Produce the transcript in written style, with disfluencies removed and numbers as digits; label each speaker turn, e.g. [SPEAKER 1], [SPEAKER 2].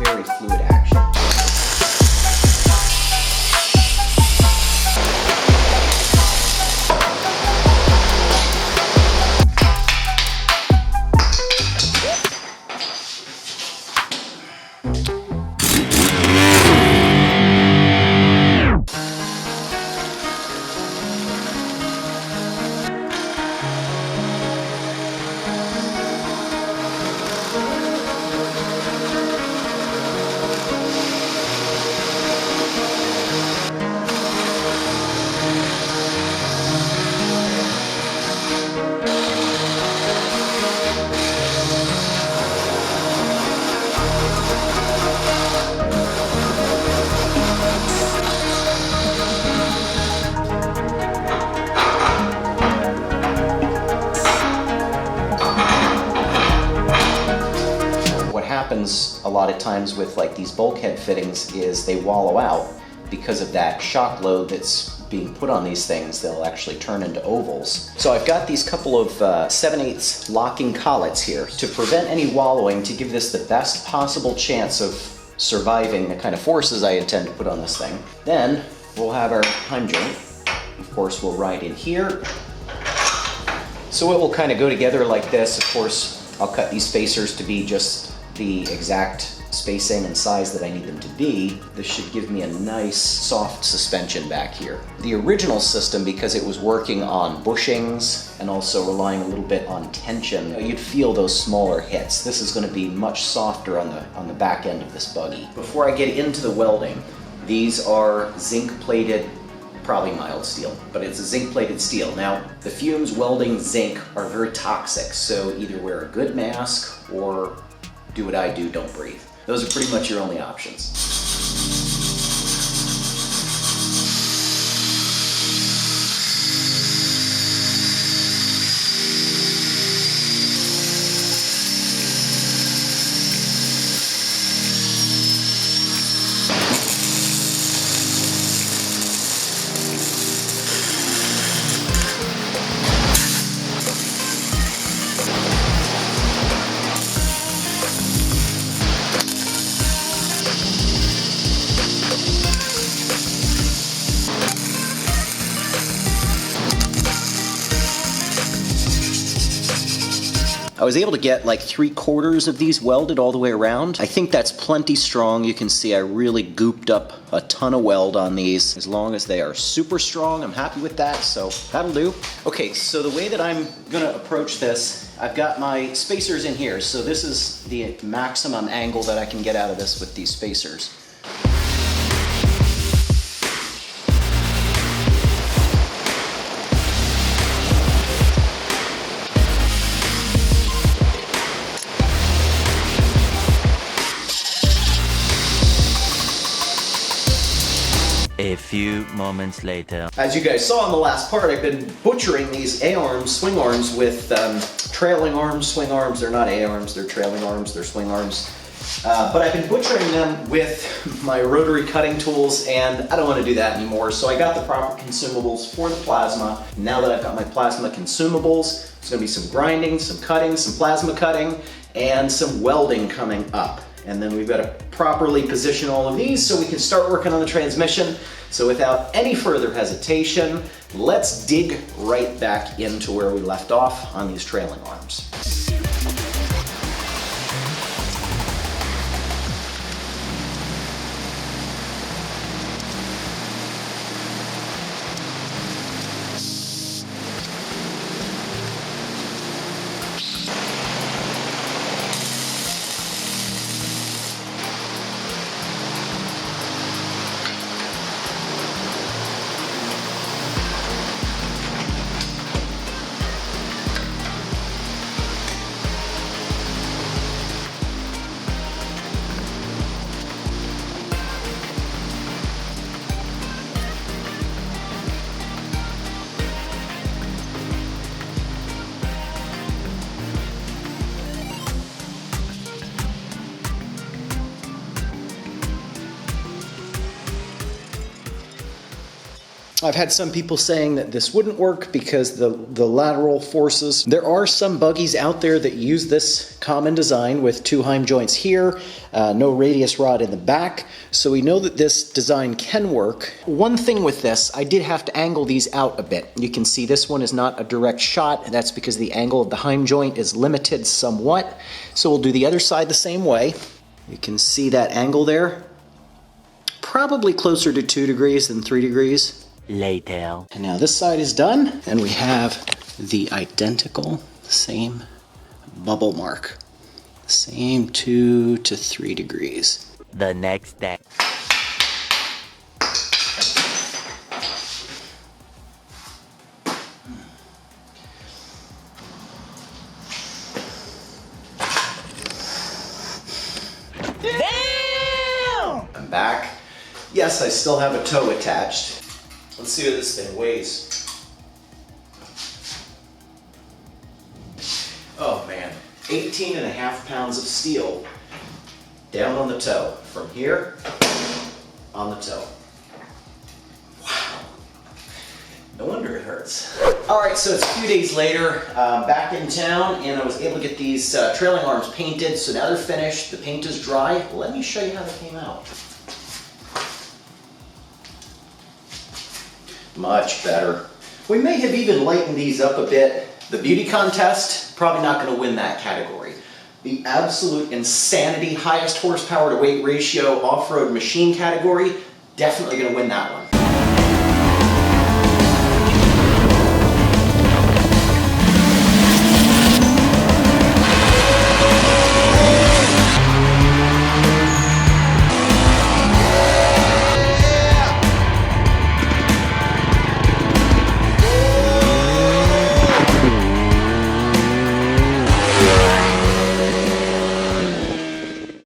[SPEAKER 1] very fluid action. Happens a lot of times with like these bulkhead fittings is they wallow out because of that shock load that's being put on these things. They'll actually turn into ovals. So I've got these couple of 7/8 locking collets here to prevent any wallowing, to give this the best possible chance of surviving the kind of forces I intend to put on this thing. Then we'll have our Heim joint. Of course, we'll ride in here. So it will kind of go together like this. Of course, I'll cut these spacers to be just the exact spacing and size that I need them to be. This should give me a nice soft suspension back here. The original system, because it was working on bushings and also relying a little bit on tension, you'd feel those smaller hits. This is going to be much softer on the back end of this buggy. Before I get into the welding, these are zinc plated, probably mild steel, but it's a zinc plated steel. Now, the fumes welding zinc are very toxic, so either wear a good mask or do what I do, don't breathe. Those are pretty much your only options. I was able to get like 3/4 of these welded all the way around. I think that's plenty strong. You can see I really gooped up a ton of weld on these. As long as they are super strong, I'm happy with that, so that'll do. Okay, so the way that I'm gonna approach this, I've got my spacers in here. So this is the maximum angle that I can get out of this with these spacers.
[SPEAKER 2] A few moments later.
[SPEAKER 1] As you guys saw in the last part, I've been butchering these A-arms, swing arms with trailing arms, swing arms. They're not A-arms, they're trailing arms, they're swing arms. But I've been butchering them with my rotary cutting tools, and I don't want to do that anymore. So I got the proper consumables for the plasma. Now that I've got my plasma consumables, there's going to be some grinding, some cutting, some plasma cutting, and some welding coming up. And then we've got to properly position all of these so we can start working on the transmission. So without any further hesitation, let's dig right back into where we left off on these trailing arms. I've had some people saying that this wouldn't work because the lateral forces. There are some buggies out there that use this common design with 2 Heim joints here, no radius rod in the back, so we know that this design can work. One thing with this, I did have to angle these out a bit. You can see this one is not a direct shot, and that's because the angle of the Heim joint is limited somewhat. So we'll do the other side the same way. You can see that angle there. Probably closer to 2 degrees than 3 degrees.
[SPEAKER 2] Later.
[SPEAKER 1] And now this side is done, and we have the identical same bubble mark. Same 2 to 3 degrees.
[SPEAKER 2] The next day.
[SPEAKER 1] Damn! I'm back. Yes, I still have a toe attached. Let's see what this thing weighs. Oh man, 18.5 pounds of steel down on the toe. From here, on the toe. Wow. No wonder it hurts. All right, so it's a few days later, back in town, and I was able to get these trailing arms painted, so now they're finished. The paint is dry. Let me show you how they came out. Much better. We may have even lightened these up a bit. The beauty contest, probably not going to win that category. The absolute insanity, highest horsepower to weight ratio off-road machine category, definitely going to win that one.